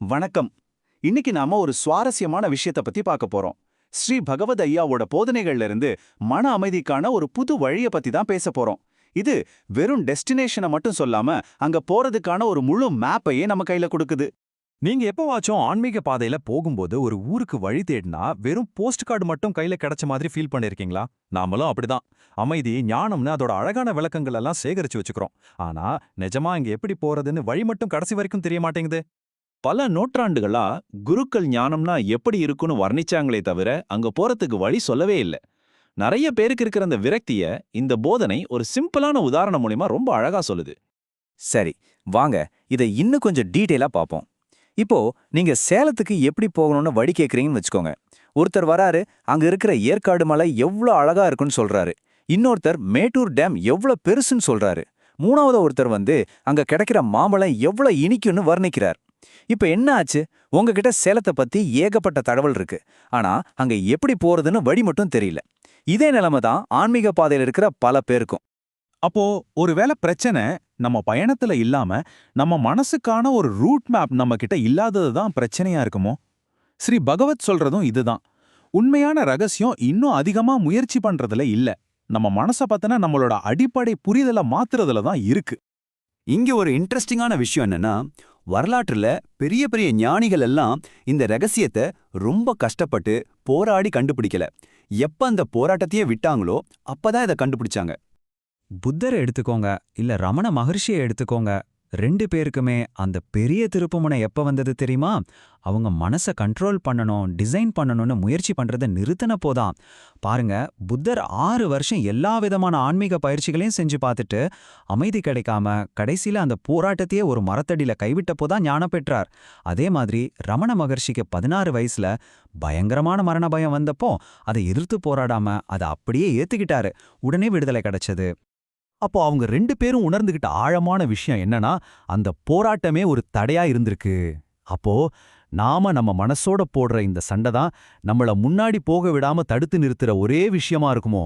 வணக்கம். இன்னைக்கு நாம ஒரு சுவாரஸ்யமான விஷயத்த பத்தி பார்க்க போறோம். ஸ்ரீ பகவத் ஐயாவோட போதனைகள்ல இருந்து மன அமைதிக்கான ஒரு புது வழிய பத்தி தான் பேச போறோம். இது வெறும் டெஸ்டினேஷனை மட்டும் சொல்லாம அங்க போறதுக்கான ஒரு முழு மேப்பையே நம்ம கையில கொடுக்குது. நீங்க எப்பவாச்சும் ஆன்மீக பாதையில போகும்போது ஒரு ஊருக்கு வழி தேடினா வெறும் போஸ்ட் கார்டு மட்டும் கையில கிடைச்ச மாதிரி ஃபீல் பண்ணிருக்கீங்களா? நாமளும் அப்படிதான். அமைதி, ஞானம்னு அதோட அழகான விளக்கங்கள் எல்லாம் சேகரிச்சு வச்சுக்கிறோம். ஆனா நிஜமா இங்க எப்படி போறதுன்னு வழி மட்டும் கடைசி வரைக்கும் தெரிய மாட்டேங்குது. பல நூற்றாண்டுகளா குருக்கள் ஞானம்னா எப்படி இருக்குன்னு வர்ணிச்சாங்களே தவிர அங்க போறதுக்கு வழி சொல்லவே இல்ல. நிறைய பேருக்கு இருக்கிற அந்த விரக்திய இந்த போதனை ஒரு சிம்பிளான உதாரணம் மூலியமா ரொம்ப அழகா சொல்லுது. சரி, வாங்க இதை இன்னும் கொஞ்சம் டீட்டெயிலா பார்ப்போம். இப்போ நீங்க சேலத்துக்கு எப்படி போகணும்னு வழி கேட்குறீங்கன்னு வச்சுக்கோங்க. ஒருத்தர் வராரு, அங்க இருக்கிற ஏற்காடு மலை எவ்வளோ அழகா இருக்குன்னு சொல்றாரு. இன்னொருத்தர் மேட்டூர் டேம் எவ்வளோ பெருசுன்னு சொல்றாரு. மூணாவது ஒருத்தர் வந்து அங்க கிடைக்கிற மாம்பழம் எவ்வளோ இனிக்குன்னு வர்ணிக்கிறார். இப்ப என்ன ஆச்சு? உங்ககிட்ட சேலத்தை பத்தி ஏகப்பட்ட தகவல் இருக்கு. ஆனா அங்க எப்படி போறதுன்னு வழி மட்டும் தெரியல. இதே நிலைமை தான் ஆன்மீக பாதையில இருக்கிற பல பேருக்கும். அப்போ ஒருவேளை பிரச்சனை நம்ம பயணத்துல இல்லாம நம்ம மனசுக்கான ஒரு ரூட் மேப் நம்ம கிட்ட இல்லாதது தான் பிரச்சனையா இருக்குமோ? ஸ்ரீ பகவத் சொல்றதும் இதுதான். உண்மையான ரகசியம் இன்னும் அதிகமா முயற்சி பண்றதுல இல்ல, நம்ம மனச பத்தின நம்மளோட அடிப்படை புரிதலை மாத்துறதுல தான் இருக்கு. இங்க ஒரு இன்ட்ரெஸ்டிங்கான விஷயம் என்னன்னா, வரலாற்றுல பெரிய பெரிய ஞானிகள் எல்லாம் இந்த ரகசியத்தை ரொம்ப கஷ்டப்பட்டு போராடி கண்டுபிடிக்கல. எப்ப அந்த போராட்டத்தையே விட்டாங்களோ அப்பதான் இதை கண்டுபிடிச்சாங்க. புத்தரை எடுத்துக்கோங்க, இல்ல ரமண மகர்ஷியை எடுத்துக்கோங்க. ரெண்டு பேருக்குமே அந்த பெரிய திருப்புமுனை எப்ப வந்தது தெரியுமா? அவங்க மனசை கண்ட்ரோல் பண்ணணும், டிசைன் பண்ணணும்னு முயற்சி பண்றதை நிறுத்தினப்போதான். பாருங்க, புத்தர் 6 வருஷம் எல்லா விதமான ஆன்மீக பயிற்சிகளையும் செஞ்சு பார்த்துட்டு அமைதி கிடைக்காம கடைசியில அந்த போராட்டத்தையே ஒரு மரத்தடியில கைவிட்டப்போதான் ஞானம் பெற்றார். அதே மாதிரி ரமண மகர்ஷிக்கு 16 வயசுல பயங்கரமான மரண பயம் வந்தப்போ அதை எதிர்த்து போராடாம அதை அப்படியே ஏத்துக்கிட்டாரு. உடனே விடுதலை கிடைச்சது. அப்போ அவங்க 2 பேரும் உணர்ந்துகிட்ட ஆழமான விஷயம் என்னன்னா, அந்த போராட்டமே ஒரு தடையா இருந்திருக்கு. அப்போ நாம நம்ம மனசோட போடுற இந்த சண்டை தான் நம்மள முன்னாடி போக விடாம தடுத்து நிறுத்துற ஒரே விஷயமா இருக்குமோ?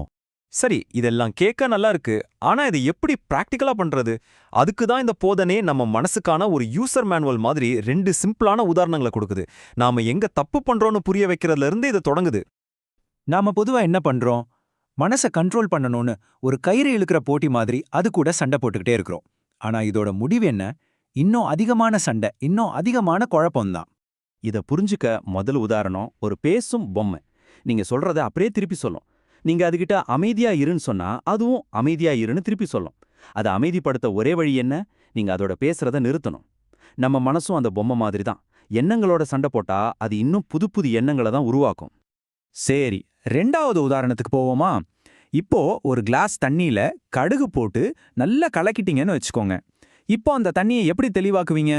சரி, இதெல்லாம் கேட்க நல்லா இருக்கு. ஆனா இதை எப்படி பிராக்டிக்கலா பண்றது? அதுக்கு தான் இந்த போதனை நம்ம மனசுக்கான ஒரு யூசர் மேனுவல் மாதிரி 2 சிம்பிளான உதாரணங்களை கொடுக்குது. நாம எங்க தப்பு பண்றோம்னு புரிய வைக்கிறதுல இருந்து இது தொடங்குது. நாம பொதுவா என்ன பண்றோம்? மனசை கண்ட்ரோல் பண்ணணும்னு ஒரு கயிறு இழுக்கிற போட்டி மாதிரி அது கூட சண்டை போட்டுக்கிட்டே இருக்கிறோம். ஆனா இதோட முடிவு என்ன? இன்னும் அதிகமான சண்டை, இன்னும் அதிகமான குழப்பம்தான். இத புரிஞ்சுக்க முதல் உதாரணம் ஒரு பேசும் பொம்மை. நீங்க சொல்றத அப்படியே திருப்பி சொல்லும். நீங்க அதுகிட்ட அமைதியா இருன்னு சொன்னா அதுவும் அமைதியா இருன்னு திருப்பி சொல்லும். அதை அமைதிப்படுத்த ஒரே வழி என்ன? நீங்க அதோட பேசுறத நிறுத்தணும். நம்ம மனசும் அந்த பொம்மை மாதிரி தான். எண்ணங்களோட சண்டை போட்டா அது இன்னும் புது புது எண்ணங்களை தான் உருவாக்கும். சரி, 2வது உதாரணத்துக்கு போவோமா? இப்போ ஒரு கிளாஸ் தண்ணியில கடுகு போட்டு நல்லா கலக்கிட்டீங்கன்னு வச்சுக்கோங்க. இப்போ அந்த தண்ணியை எப்படி தெளிவாக்குவீங்க?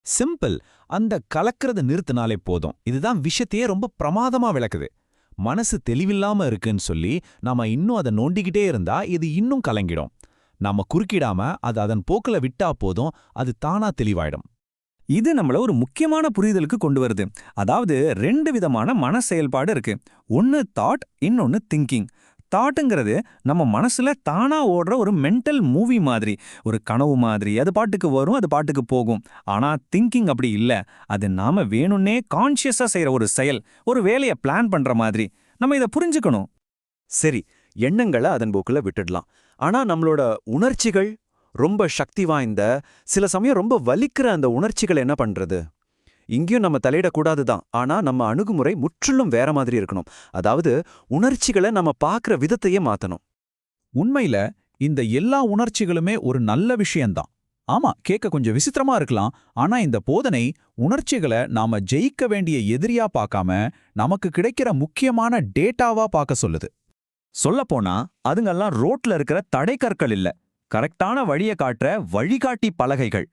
சிம்பிள். அந்த கலக்கிறத நிறுத்தினாலே போதும். இதுதான் விஷயத்தையே ரொம்ப பிரமாதமா விளக்குது. மனசு தெளிவில்லாம இருக்குன்னு சொல்லி நாம இன்னும் அதை நோண்டிக்கிட்டே இருந்தா இது இன்னும் கலங்கிடும். நாம குறுக்கிடாம அது அதன் போக்குல விட்டா போதும், அது தானா தெளிவாயிடும். இது நம்மள ஒரு முக்கியமான புரிதலுக்கு கொண்டு வருது. அதாவது 2 விதமான மன செயல்பாடு இருக்கு. ஒன்னு தாட், இன்னொன்னு திங்கிங். தாட்டுங்கிறது நம்ம மனசுல தானா ஓடுற ஒரு மென்டல் மூவி மாதிரி, ஒரு கனவு மாதிரி. அது பாட்டுக்கு வரும், அது பாட்டுக்கு போகும். ஆனா திங்கிங் அப்படி இல்ல. அது நாம வேணும்னே கான்ஷியஸா செய்யற ஒரு செயல், ஒரு வேலையை பிளான் பண்ற மாதிரி. நம்ம இதை புரிஞ்சுக்கணும். சரி, எண்ணங்களை அதன் போக்குல விட்டுடலாம். ஆனா நம்மளோட உணர்ச்சிகள் ரொம்ப சக்தி வாய்ந்த, சில சமயம் ரொம்ப வலிக்கிற அந்த உணர்ச்சிகள் என்ன பண்றது? இங்கேயும் நம்ம தலையிடக்கூடாது தான். ஆனா நம்ம அணுகுமுறை முற்றிலும் வேற மாதிரி இருக்கணும். அதாவது உணர்ச்சிகளை நம்ம பார்க்குற விதத்தையே மாத்தணும். உண்மையில இந்த எல்லா உணர்ச்சிகளுமே ஒரு நல்ல விஷயம்தான். ஆமா, கேட்க கொஞ்சம் விசித்திரமா இருக்கலாம். ஆனா இந்த போதனை உணர்ச்சிகளை நாம ஜெயிக்க வேண்டிய எதிரியா பார்க்காம நமக்கு கிடைக்கிற முக்கியமான டேட்டாவா பார்க்க சொல்லுது. சொல்லப்போனா அதுங்கெல்லாம் ரோட்ல இருக்கிற தடைக்கற்கள் இல்ல, கரெக்டான வழியை காட்டுற வழிகாட்டி பலகைகள்.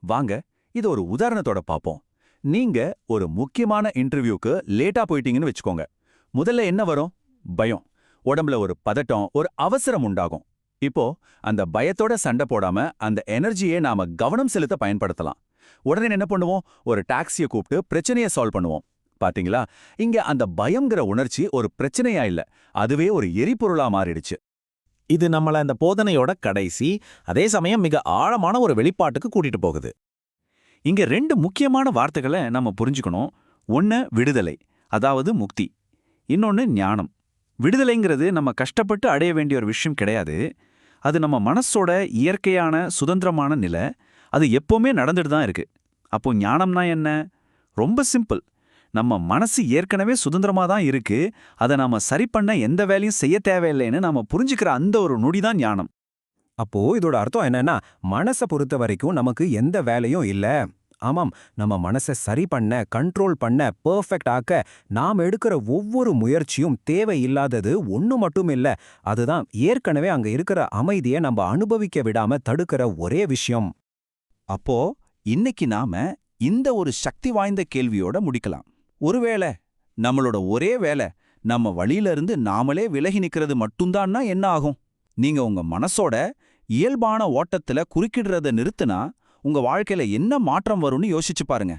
வாங்க இத ஒரு உதாரணத்தோட பார்ப்போம். நீங்க ஒரு முக்கியமான இன்டர்வியூக்கு லேட்டா போயிட்டீங்கன்னு வச்சுக்கோங்க. முதல்ல என்ன வரும்? பயம். உடம்புல ஒரு பதட்டம், ஒரு அவசரம் உண்டாகும். இப்போ அந்த பயத்தோட சண்டை போடாம அந்த எனர்ஜியை நாம கவனம் செலுத்த பயன்படுத்தலாம். உடனே என்ன பண்ணுவோம்? ஒரு டாக்ஸியை கூப்பிட்டு பிரச்சனையை சால்வ் பண்ணுவோம். பாத்தீங்களா? இங்க அந்த பயம்ங்கிற உணர்ச்சி ஒரு பிரச்சனையா இல்ல, அதுவே ஒரு எரிபொருளா மாறிடுச்சு. இது நம்மள இந்த போதனையோட கடைசி, அதே சமயம் மிக ஆழமான ஒரு வெளிப்பாட்டுக்கு கூட்டிட்டு போகுது. இங்க 2 முக்கியமான வார்த்தைகளை நம்ம புரிஞ்சுக்கணும். ஒன்னு விடுதலை, அதாவது முக்தி. இன்னொன்னு ஞானம். விடுதலைங்கிறது நம்ம கஷ்டப்பட்டு அடைய வேண்டிய ஒரு விஷயம் கிடையாது. அது நம்ம மனசோட இயற்கையான சுதந்திரமான நிலை. அது எப்பவுமே நடந்துட்டு தான் இருக்கு. அப்போ ஞானம்னா என்ன? ரொம்ப சிம்பிள். நம்ம மனசு ஏற்கனவே சுதந்திரமா தான் இருக்கு. அதை நாம சரி பண்ண எந்த வேலையும் செய்ய தேவையில்லைன்னு நாம புரிஞ்சுக்கிற அந்த ஒரு நொடி தான் ஞானம். அப்போ இதோட அர்த்தம் என்னன்னா, மனசை பொறுத்த வரைக்கும் நமக்கு எந்த வேலையும் இல்ல. ஆமாம், நம்ம மனசை சரி பண்ண, கண்ட்ரோல் பண்ண, பெர்ஃபெக்ட் ஆக்க நாம் எடுக்கிற ஒவ்வொரு முயற்சியும் தேவையில்லாதது ஒண்ணு மட்டும் இல்ல. அதுதான் ஏற்கனவே அங்க இருக்கிற அமைதியை நம்ம அனுபவிக்க விடாம தடுக்கிற ஒரே விஷயம். அப்போ இன்னைக்கு நாம இந்த ஒரு சக்தி வாய்ந்த கேள்வியோட முடிக்கலாம். ஒருவேளை நம்மளோட ஒரே வேலை நம்ம வழியில இருந்து நாமளே விலகி நிக்கிறது மட்டும்தான்னா என்ன ஆகும்? நீங்க உங்க மனசோட இயல்பான ஓட்டத்துல குறுக்கிடுறத நிறுத்துனா உங்க வாழ்க்கையில என்ன மாற்றம் வரும்னு யோசிச்சு பாருங்க.